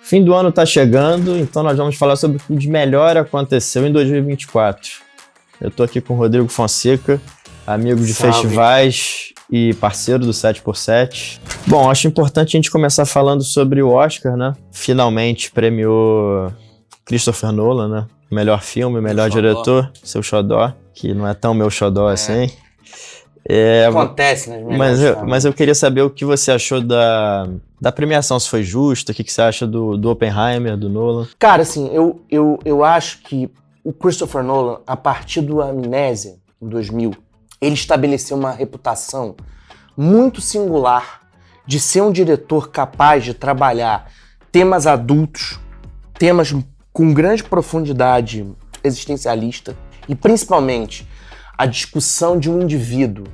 Fim do ano tá chegando, então nós vamos falar sobre o que de melhor aconteceu em 2024. Eu tô aqui com o Rodrigo Fonseca, amigo de festivais e parceiro do 7x7. Bom, acho importante a gente começar falando sobre o Oscar, né? Finalmente premiou Christopher Nolan, né? Melhor filme, melhor diretor, seu xodó, que não é tão meu xodó assim. Acontece nas melhores mas eu queria saber o que você achou da premiação, se foi justa, o que você acha do Oppenheimer, do Nolan? Cara, assim, eu acho que o Christopher Nolan, a partir do Amnésia, em 2000, ele estabeleceu uma reputação muito singular de ser um diretor capaz de trabalhar temas adultos, temas com grande profundidade existencialista e, principalmente, a discussão de um indivíduo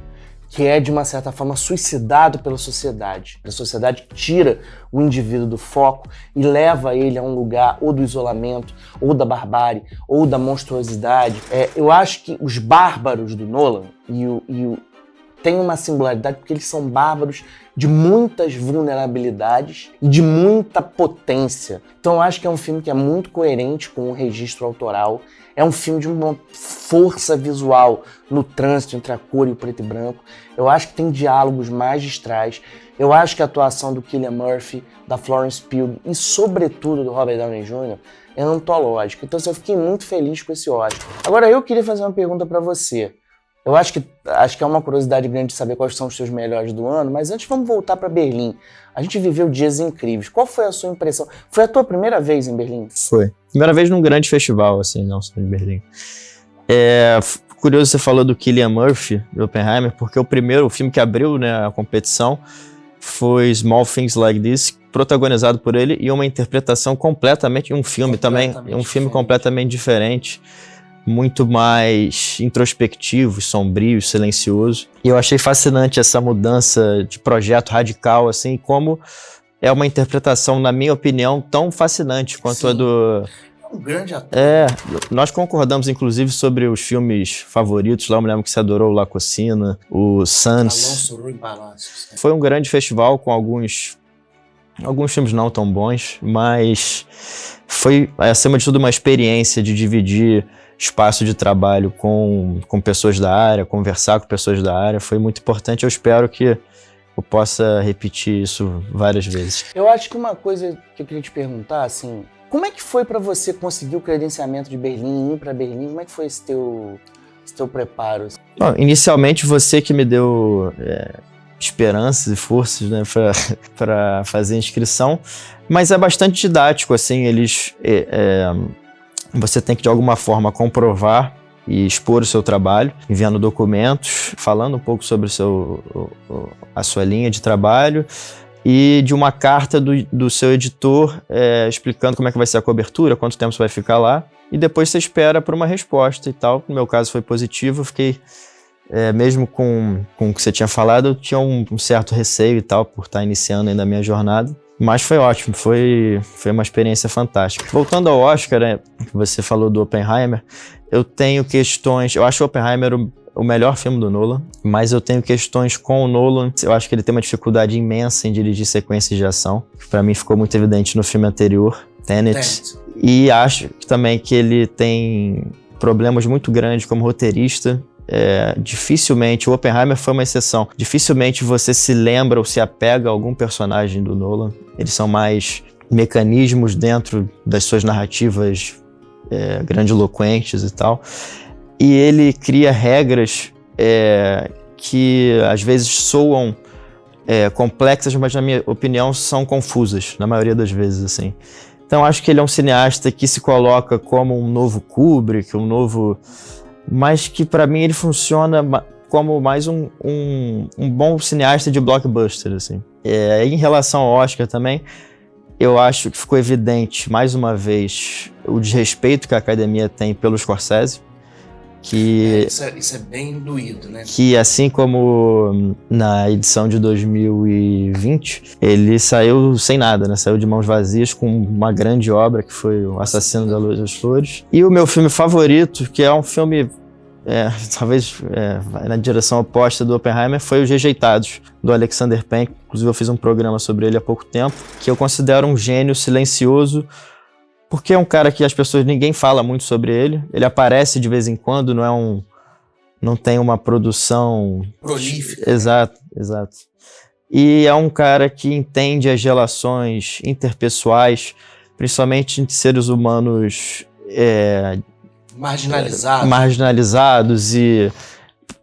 que é, de uma certa forma, suicidado pela sociedade. A sociedade tira o indivíduo do foco e leva ele a um lugar ou do isolamento, ou da barbárie, ou da monstruosidade. Eu acho que os bárbaros do Nolan têm uma singularidade porque eles são bárbaros de muitas vulnerabilidades e de muita potência. Então eu acho que é um filme que é muito coerente com o registro autoral. É um filme de uma força visual no trânsito entre a cor e o preto e branco. Eu acho que tem diálogos magistrais. Eu acho que a atuação do Cillian Murphy, da Florence Pugh e, sobretudo, do Robert Downey Jr. é antológica. Então eu fiquei muito feliz com esse Oscar. Agora, eu queria fazer uma pergunta para você. Eu acho que é uma curiosidade grande de saber quais são os seus melhores do ano, mas antes vamos voltar para Berlim. A gente viveu dias incríveis. Qual foi a sua impressão? Foi a tua primeira vez em Berlim? Foi. Primeira vez num grande festival, assim, não só em Berlim. Curioso você falou do Cillian Murphy, do Oppenheimer, porque o filme que abriu, né, a competição foi Small Things Like This, protagonizado por ele, e uma interpretação completamente completamente diferente, muito mais introspectivo, sombrio, silencioso. E eu achei fascinante essa mudança de projeto radical, assim, como é uma interpretação, na minha opinião, tão fascinante quanto a do... É um grande ator. Nós concordamos, inclusive, sobre os filmes favoritos. Lá eu me lembro que você adorou o La Cocina, o Sans. Alonso Ruy Palacios. Foi um grande festival com alguns filmes não tão bons, mas foi, acima de tudo, uma experiência de dividir espaço de trabalho com pessoas da área, conversar com pessoas da área, foi muito importante. Eu espero que eu possa repetir isso várias vezes. Eu acho que uma coisa que eu queria te perguntar, assim, como é que foi pra você conseguir o credenciamento de Berlim, ir pra Berlim? Como é que foi esse teu preparo? Bom, inicialmente você que me deu esperanças e forças, né, para fazer a inscrição, mas é bastante didático, assim, você tem que de alguma forma comprovar e expor o seu trabalho, enviando documentos, falando um pouco sobre a sua linha de trabalho e de uma carta do seu editor explicando como é que vai ser a cobertura, quanto tempo você vai ficar lá, e depois você espera por uma resposta e tal. No meu caso foi positivo, eu fiquei, mesmo com o que você tinha falado, eu tinha um certo receio e tal, por estar iniciando ainda a minha jornada. Mas foi ótimo, foi uma experiência fantástica. Voltando ao Oscar, né, que você falou do Oppenheimer, eu tenho questões... Eu acho o Oppenheimer o melhor filme do Nolan, mas eu tenho questões com o Nolan. Eu acho que ele tem uma dificuldade imensa em dirigir sequências de ação, que pra mim ficou muito evidente no filme anterior, Tenet. E acho também que ele tem problemas muito grandes como roteirista. Dificilmente, o Oppenheimer foi uma exceção, dificilmente você se lembra ou se apega a algum personagem do Nolan. Eles são mais mecanismos dentro das suas narrativas grandiloquentes e tal. E ele cria regras que às vezes soam complexas, mas na minha opinião são confusas, na maioria das vezes, assim. Então acho que ele é um cineasta que se coloca como um novo Kubrick, mas que pra mim ele funciona como mais um bom cineasta de blockbuster, assim. Em relação ao Oscar também, eu acho que ficou evidente, mais uma vez, o desrespeito que a academia tem pelo Scorsese, Isso é bem doído, né? Que assim como na edição de 2020, ele saiu sem nada, né? Saiu de mãos vazias com uma grande obra que foi O Assassino da Luz das Flores. E o meu filme favorito, que é um filme talvez vai na direção oposta do Oppenheimer, foi Os Rejeitados, do Alexander Payne. Inclusive eu fiz um programa sobre ele há pouco tempo, que eu considero um gênio silencioso, porque é um cara que ninguém fala muito sobre ele. Ele aparece de vez em quando, não tem uma produção prolífica. Exato. E é um cara que entende as relações interpessoais, principalmente entre seres humanos marginalizados e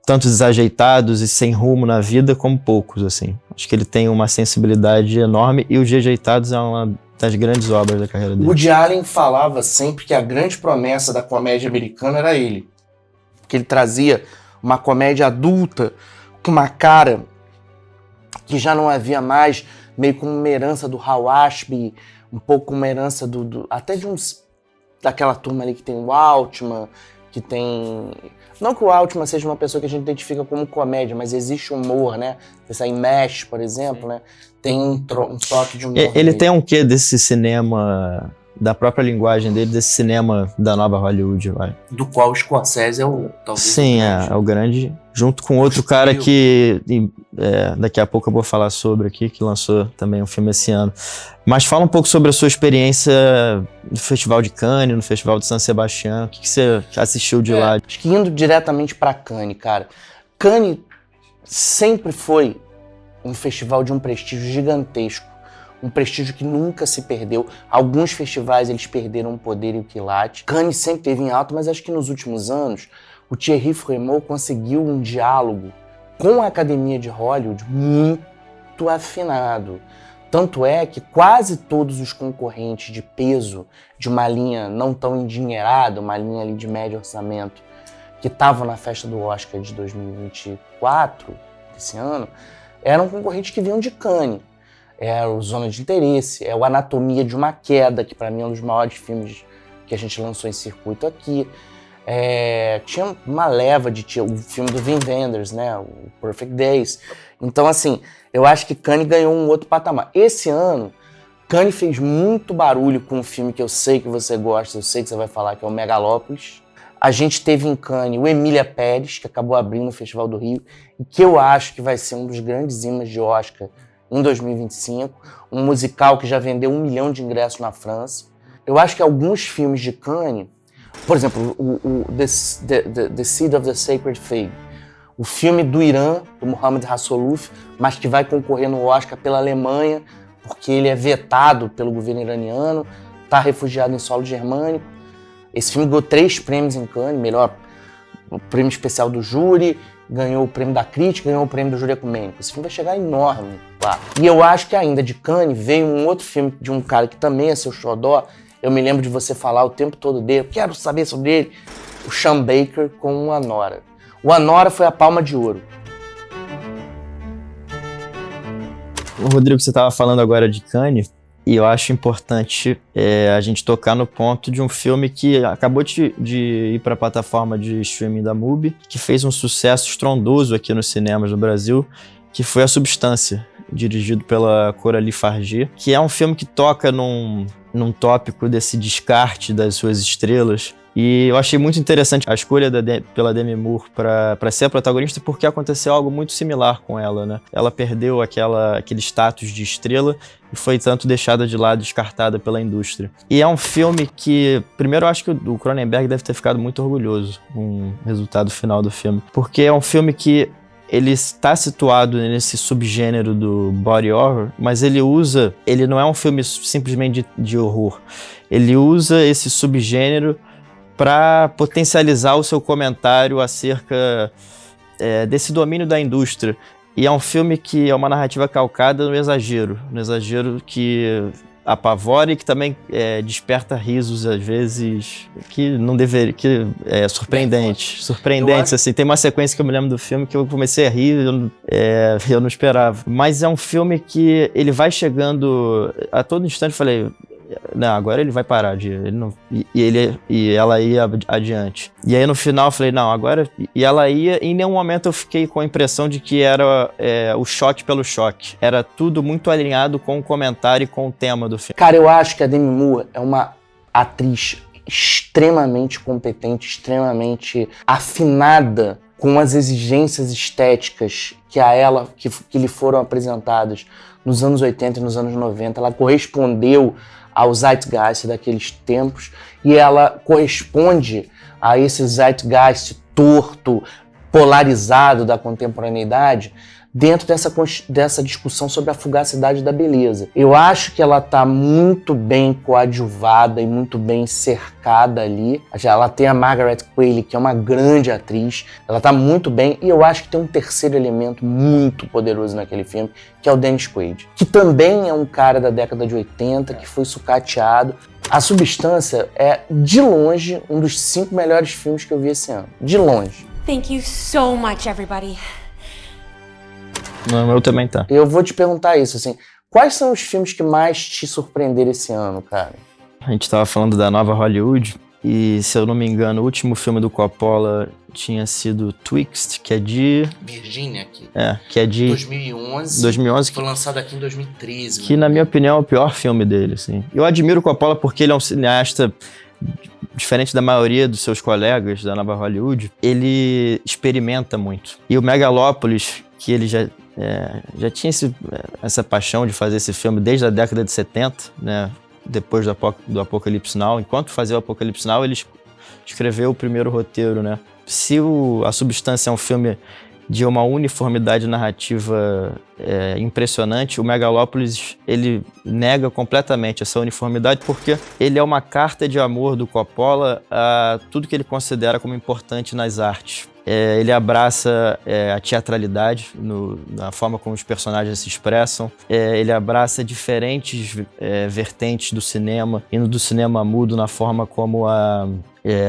tanto desajeitados e sem rumo na vida como poucos, assim. Acho que ele tem uma sensibilidade enorme e Os Rejeitados é uma das grandes obras da carreira dele. Woody Allen falava sempre que a grande promessa da comédia americana era ele. Que ele trazia uma comédia adulta com uma cara que já não havia mais, meio como uma herança do Hal Ashby, um pouco uma herança até daquela turma ali que tem o Altman, que tem... Não que o Altman seja uma pessoa que a gente identifica como comédia, mas existe humor, né? Você em Mesh, por exemplo, né? Tem um toque de humor. Ele tem um quê desse cinema, da própria linguagem dele, desse cinema da nova Hollywood, vai. Do qual o Scorsese talvez... Sim, é o grande... Junto com outro cara que daqui a pouco eu vou falar sobre aqui, que lançou também um filme esse ano. Mas fala um pouco sobre a sua experiência no Festival de Cannes, no Festival de San Sebastián. O que você assistiu de lá? Acho que indo diretamente para Cannes, cara. Cannes sempre foi um festival de um prestígio gigantesco. Um prestígio que nunca se perdeu. Alguns festivais eles perderam o poder e o quilate. Cannes sempre teve em alta, mas acho que nos últimos anos o Thierry Frémaux conseguiu um diálogo com a Academia de Hollywood muito afinado. Tanto é que quase todos os concorrentes de peso de uma linha não tão endinheirada, uma linha ali de médio orçamento, que estavam na festa do Oscar de 2024, desse ano, eram concorrentes que vinham de Cannes. Era o Zona de Interesse, é o Anatomia de uma Queda, que para mim é um dos maiores filmes que a gente lançou em circuito aqui. Tinha uma leva o filme do Wim Wenders, né? O Perfect Days. Então, assim, eu acho que Cannes ganhou um outro patamar. Esse ano, Cannes fez muito barulho com um filme que eu sei que você gosta, eu sei que você vai falar, que é o Megalópolis. A gente teve em Cannes o Emília Pérez, que acabou abrindo o Festival do Rio, e que eu acho que vai ser um dos grandes imãs de Oscar em 2025. Um musical que já vendeu 1 milhão de ingressos na França. Eu acho que alguns filmes de Cannes, por exemplo, The Seed of the Sacred Fig, o filme do Irã, do Mohamed Rassolouf, mas que vai concorrer no Oscar pela Alemanha, porque ele é vetado pelo governo iraniano, está refugiado em solo germânico. Esse filme ganhou 3 prêmios em Cannes, melhor o prêmio especial do júri, ganhou o prêmio da crítica, ganhou o prêmio do júri ecumênico. Esse filme vai chegar enorme lá. E eu acho que ainda de Cannes veio um outro filme de um cara que também é seu xodó. Eu me lembro de você falar o tempo todo dele, eu quero saber sobre ele. O Sean Baker com o Anora. O Anora foi a Palma de Ouro. O Rodrigo, você estava falando agora de Cannes, e eu acho importante a gente tocar no ponto de um filme que acabou de ir para a plataforma de streaming da MUBI, que fez um sucesso estrondoso aqui nos cinemas no Brasil, que foi A Substância, dirigido pela Coralie Fargi, que é um filme que toca num tópico desse descarte das suas estrelas. E eu achei muito interessante a escolha pela Demi Moore para ser a protagonista, porque aconteceu algo muito similar com ela, né? Ela perdeu aquele status de estrela e foi tanto deixada de lado, descartada pela indústria. E é um filme que, primeiro, eu acho que o Cronenberg deve ter ficado muito orgulhoso com o resultado final do filme, porque é um filme que ele está situado nesse subgênero do body horror, mas ele não é um filme simplesmente de horror. Ele usa esse subgênero para potencializar o seu comentário acerca desse domínio da indústria. E é um filme que é uma narrativa calcada no exagero que apavora e que também desperta risos, às vezes, que não deveria, que é surpreendentes, assim. Tem uma sequência que eu me lembro do filme que eu comecei a rir, eu não esperava. Mas é um filme que ele vai chegando, a todo instante eu falei, não, agora ele vai parar e ela ia adiante. E aí no final eu falei, não, agora... E ela ia, e em nenhum momento eu fiquei com a impressão de que era o choque pelo choque. Era tudo muito alinhado com o comentário e com o tema do filme. Cara, eu acho que a Demi Moore é uma atriz extremamente competente, extremamente afinada com as exigências estéticas que lhe foram apresentadas nos anos 80 e nos anos 90. Ela correspondeu ao zeitgeist daqueles tempos e ela corresponde a esse zeitgeist torto, polarizado da contemporaneidade dentro dessa discussão sobre a fugacidade da beleza. Eu acho que ela está muito bem coadjuvada e muito bem cercada ali. Ela tem a Margaret Qualley, que é uma grande atriz, ela está muito bem, e eu acho que tem um terceiro elemento muito poderoso naquele filme, que é o Dennis Quaid, que também é um cara da década de 80, que foi sucateado. A Substância é, de longe, um dos 5 melhores filmes que eu vi esse ano. De longe. Thank you so much, everybody. Não, eu também tá. Eu vou te perguntar isso, assim, quais são os filmes que mais te surpreenderam esse ano, cara? A gente tava falando da nova Hollywood e, se eu não me engano, o último filme do Coppola tinha sido Twixt, que é de... Virginia, aqui. Que é de... 2011. 2011. Foi lançado aqui em 2013. Que, na minha opinião, é o pior filme dele, assim. Eu admiro o Coppola porque ele é um cineasta... Diferente da maioria dos seus colegas da nova Hollywood, ele experimenta muito. E o Megalópolis, que ele já tinha essa paixão de fazer esse filme desde a década de 70, né? Depois do Apocalipse Now. Enquanto fazia o Apocalipse Now, ele escreveu o primeiro roteiro, né? Se A Substância é um filme de uma uniformidade narrativa impressionante, o Megalópolis, ele nega completamente essa uniformidade porque ele é uma carta de amor do Coppola a tudo que ele considera como importante nas artes. Ele abraça a teatralidade na forma como os personagens se expressam. Ele abraça diferentes vertentes do cinema, indo do cinema mudo na forma como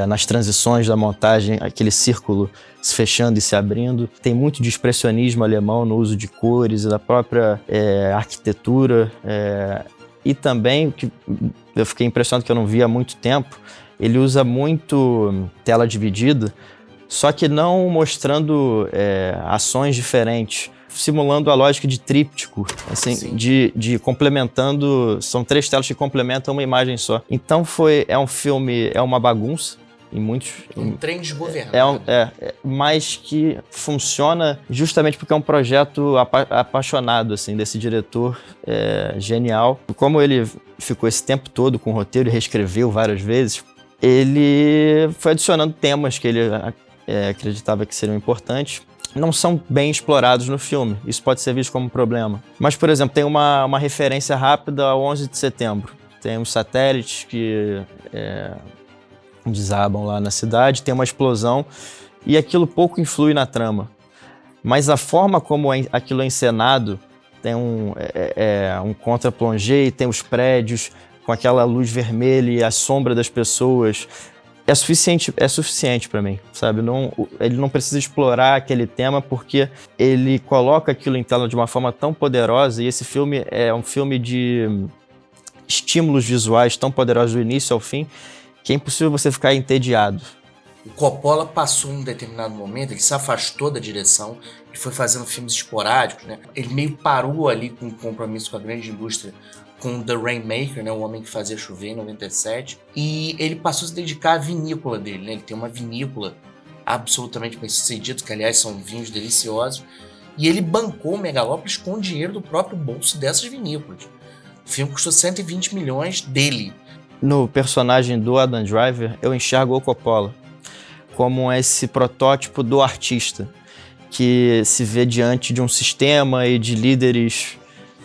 nas transições da montagem, aquele círculo se fechando e se abrindo. Tem muito de expressionismo alemão no uso de cores e da própria arquitetura. E também, que eu fiquei impressionado que eu não vi há muito tempo, ele usa muito tela dividida, só que não mostrando ações diferentes, simulando a lógica de tríptico, assim, de complementando. São 3 telas que complementam uma imagem só. Então é um filme, é uma bagunça em muitos. Um trem desgovernado. Mas que funciona justamente porque é um projeto apaixonado, assim, desse diretor genial. Como ele ficou esse tempo todo com o roteiro e reescreveu várias vezes, ele foi adicionando temas que ele acreditava que seriam importantes, não são bem explorados no filme. Isso pode ser visto como um problema. Mas, por exemplo, tem uma referência rápida ao 11 de setembro. Tem uns satélites que desabam lá na cidade, tem uma explosão e aquilo pouco influi na trama. Mas a forma como aquilo é encenado, tem um contra-plongé e tem os prédios com aquela luz vermelha e a sombra das pessoas. É suficiente para mim, sabe? Ele não precisa explorar aquele tema porque ele coloca aquilo em tela de uma forma tão poderosa, e esse filme é um filme de estímulos visuais tão poderosos do início ao fim que é impossível você ficar entediado. O Coppola passou em um determinado momento, ele se afastou da direção e foi fazendo filmes esporádicos, né? Ele meio parou ali com um compromisso com a grande indústria, com The Rainmaker, né, o Homem que Fazia Chover, em 97, e ele passou a se dedicar à vinícola dele, né? Ele tem uma vinícola absolutamente bem-sucedida, que aliás são vinhos deliciosos, e ele bancou o Megalópolis com o dinheiro do próprio bolso dessas vinícolas. O filme custou 120 milhões dele. No personagem do Adam Driver, eu enxergo o Coppola como esse protótipo do artista, que se vê diante de um sistema e de líderes,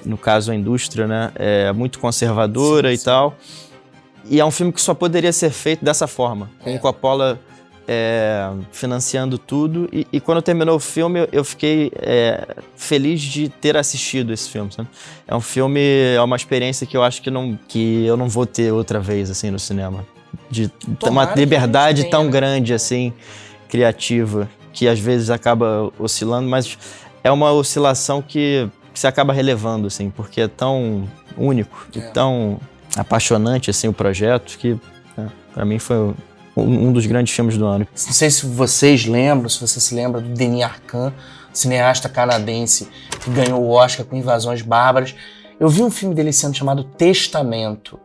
no caso a indústria, né, muito conservadora e tal. E é um filme que só poderia ser feito dessa forma, com o Coppola financiando tudo. E quando terminou o filme, eu fiquei feliz de ter assistido esse filme, sabe? É um filme, é uma experiência que eu acho que eu não vou ter outra vez, assim, no cinema. De uma liberdade tão grande, assim, criativa, que às vezes acaba oscilando, mas é uma oscilação que você acaba relevando, assim, porque é tão único e tão apaixonante, assim, o projeto, que para mim foi um dos grandes filmes do ano. Não sei se vocês lembram, se você se lembra do Denis Arcand, cineasta canadense que ganhou o Oscar com Invasões Bárbaras. Eu vi um filme dele esse ano chamado Testamento.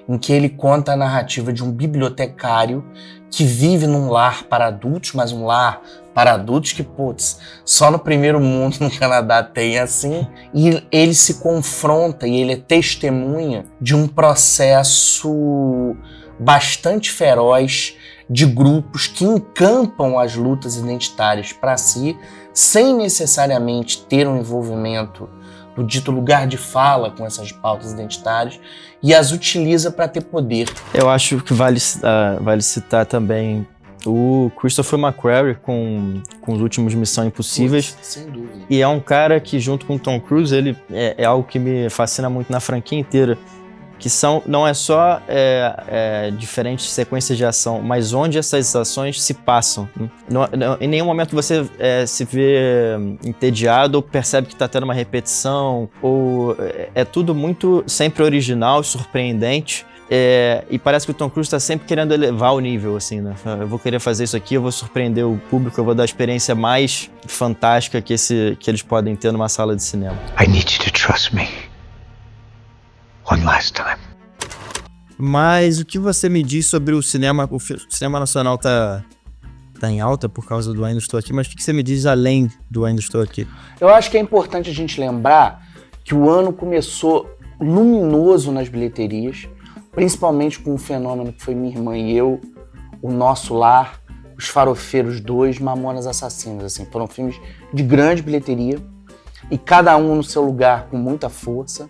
em que ele conta a narrativa de um bibliotecário que vive num lar para adultos, mas um lar para adultos que, putz, só no primeiro mundo no Canadá tem assim, e ele se confronta e ele é testemunha de um processo bastante feroz de grupos que encampam as lutas identitárias para si, sem necessariamente ter um envolvimento do dito lugar de fala com essas pautas identitárias, e as utiliza para ter poder. Eu acho que vale citar também o Christopher McQuarrie com os últimos Missão Impossíveis. Sem dúvida. E é um cara que, junto com o Tom Cruise, ele é algo que me fascina muito na franquia inteira, que não é só diferentes sequências de ação, mas onde essas ações se passam. Em nenhum momento você se vê entediado ou percebe que está tendo uma repetição, ou é tudo muito sempre original, surpreendente. E parece que o Tom Cruise está sempre querendo elevar o nível, assim, né? Eu vou querer fazer isso aqui, eu vou surpreender o público, eu vou dar a experiência mais fantástica que eles podem ter numa sala de cinema. I need you to trust me. One last time. Mas o que você me diz sobre o cinema? O cinema nacional tá em alta por causa do Ainda Estou Aqui, mas o que você me diz além do Ainda Estou Aqui? Eu acho que é importante a gente lembrar que o ano começou luminoso nas bilheterias, principalmente com um fenômeno que foi Minha Irmã e Eu, O Nosso Lar, Os Farofeiros 2, Mamonas Assassinas. Assim, foram filmes de grande bilheteria e cada um no seu lugar com muita força.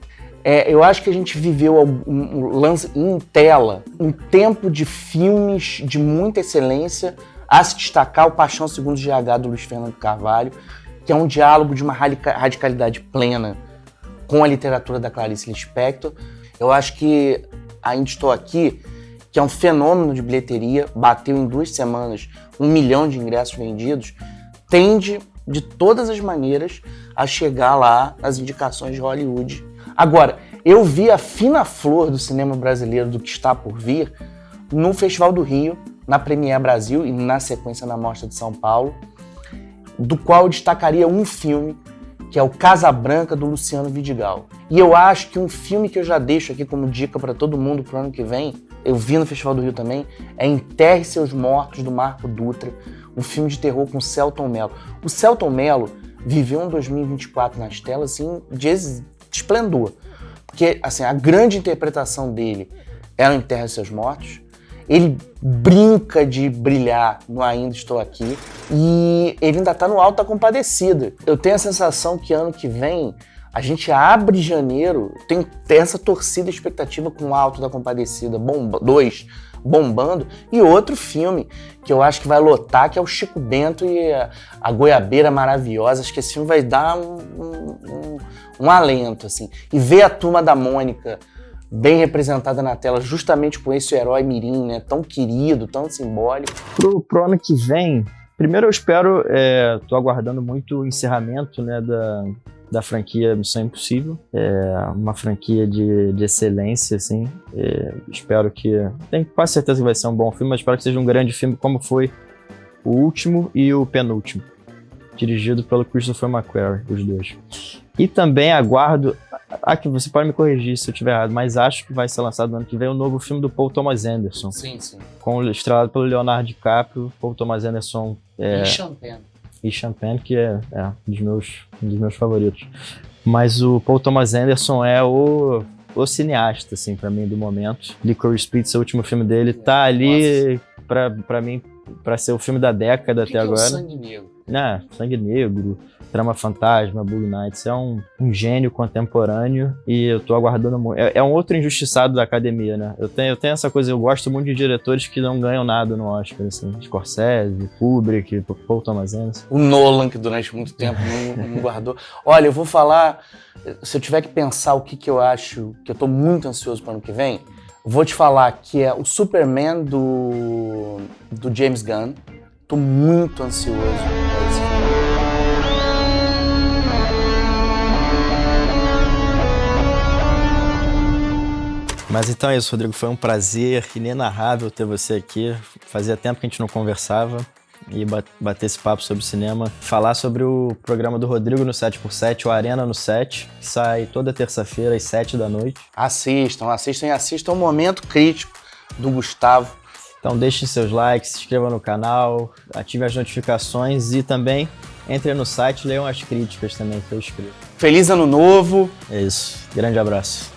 Eu acho que a gente viveu um lance em tela, um tempo de filmes de muita excelência, a se destacar o Paixão Segundo GH do Luiz Fernando Carvalho, que é um diálogo de uma radicalidade plena com a literatura da Clarice Lispector. Eu acho que Ainda Estou Aqui, que é um fenômeno de bilheteria, bateu em 2 semanas 1 milhão de ingressos vendidos, tende, de todas as maneiras, a chegar lá nas indicações de Hollywood. Agora, eu vi a fina flor do cinema brasileiro do que está por vir no Festival do Rio, na Premiere Brasil e na sequência na Mostra de São Paulo, do qual eu destacaria um filme, que é o Casa Branca, do Luciano Vidigal. E eu acho que um filme que eu já deixo aqui como dica para todo mundo pro ano que vem, eu vi no Festival do Rio também, é Enterre Seus Mortos, do Marco Dutra, um filme de terror com o Selton Mello. O Selton Mello viveu um 2024 nas telas, assim, de esplendor. Porque, assim, a grande interpretação dele é o Enterre Seus Mortos. Ele brinca de brilhar no Ainda Estou Aqui e ele ainda tá no Alto da Compadecida. Eu tenho a sensação que ano que vem a gente abre janeiro, tem essa torcida expectativa com o Alto da Compadecida 2 bombando, e outro filme que eu acho que vai lotar, que é o Chico Bento e a Goiabeira Maravilhosa. Acho que esse filme vai dar um alento, assim. E ver a Turma da Mônica bem representada na tela, justamente com esse herói mirim, né, tão querido, tão simbólico. Pro ano que vem, primeiro eu espero, tô aguardando muito o encerramento, né, da franquia Missão Impossível, uma franquia de excelência, assim. Espero que, tenho quase certeza que vai ser um bom filme, mas espero que seja um grande filme como foi o último e o penúltimo, dirigido pelo Christopher McQuarrie, os dois. E também aguardo, que você pode me corrigir se eu estiver errado, mas acho que vai ser lançado no ano que vem o novo filme do Paul Thomas Anderson. Sim, sim. Estrelado pelo Leonardo DiCaprio, Paul Thomas Anderson. E Champagne, que é um dos meus favoritos. Mas o Paul Thomas Anderson é o cineasta, assim, pra mim, do momento. Licorice Pizza, o último filme dele, tá ali, pra mim, pra ser o filme da década até agora. Sangue Negro? Sangue Negro, Trama Fantasma, Bug Nights. É um gênio contemporâneo e eu tô aguardando muito. É um outro injustiçado da academia, né? Eu tenho essa coisa, eu gosto muito de diretores que não ganham nada no Oscar, assim. Scorsese, Kubrick, Paul Thomas Anderson. O Nolan, que durante muito tempo não guardou. Olha, eu vou falar, se eu tiver que pensar o que eu acho, que eu tô muito ansioso para o ano que vem, vou te falar que é o Superman do James Gunn. Tô muito ansioso por esse filme. Mas então é isso, Rodrigo. Foi um prazer inenarrável ter você aqui. Fazia tempo que a gente não conversava. e bater esse papo sobre cinema. Falar sobre o programa do Rodrigo no 7x7, o Arena no 7, que sai toda terça-feira às 7 da noite. Assistam o Momento Crítico do Gustavo. Então deixem seus likes, se inscrevam no canal, ativem as notificações e também entrem no site e leiam as críticas também que eu escrevo. Feliz Ano Novo! É isso. Grande abraço.